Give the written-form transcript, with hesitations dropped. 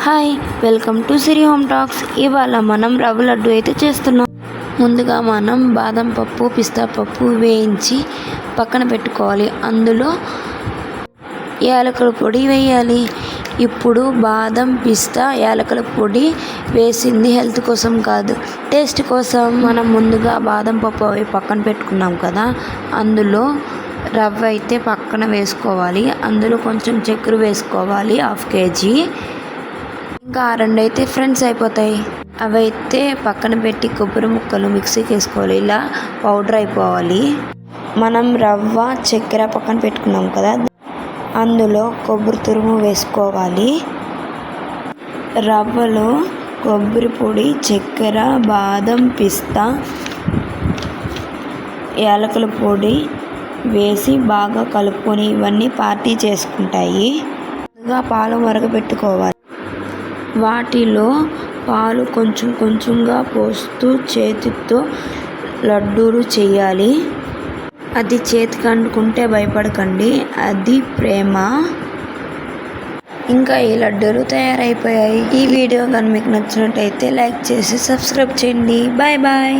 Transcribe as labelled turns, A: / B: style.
A: Hi, welcome to Siri home talks. ఇవాళ మనం రవ్వ లడ్డు అయితే చేస్తున్నాం. ముందుగా మనం బాదం పప్పు, పిస్తా పప్పు వేయించి పక్కన పెట్టుకోవాలి. అందులో యాలకుల పొడి వేయాలి. ఇప్పుడు బాదం, పిస్తా, యాలకుల పొడి వేసింది హెల్త్ కోసం కాదు, టేస్ట్ కోసం. మనం ముందుగా బాదం పప్పు అవి పక్కన పెట్టుకున్నాం కదా, అందులో రవ్వ అయితే పక్కన వేసుకోవాలి. అందులో కొంచెం చక్కెర వేసుకోవాలి, 1/2 kg. ఇంకా 2 అయితే ఫ్రెండ్స్ అయిపోతాయి. అవైతే పక్కన పెట్టి కొబ్బరి ముక్కలు మిక్సీకి వేసుకోవాలి. ఇలా పౌడర్ అయిపోవాలి. మనం రవ్వ, చక్కెర పక్కన పెట్టుకున్నాం కదా, అందులో కొబ్బరి తురుము వేసుకోవాలి. రవ్వలో కొబ్బరి పొడి, చక్కెర, బాదం, పిస్తా, యాలకుల పొడి వేసి బాగా కలుపుకొని ఇవన్నీ పార్టీ చేసుకుంటాయి. ముందుగా పాలు మరగపెట్టుకోవాలి. వాటిలో పాలు కొంచెం కొంచెంగా పోస్తూ చేతితో లడ్డూలు చేయాలి. అది చేతికి అంటుకుంటే భయపడకండి, అది ప్రేమ. ఇంకా ఈ లడ్డూలు తయారైపోయాయి. ఈ వీడియో కానీ మీకు నచ్చినట్టయితే లైక్ చేసి సబ్స్క్రైబ్ చేయండి. Bye bye.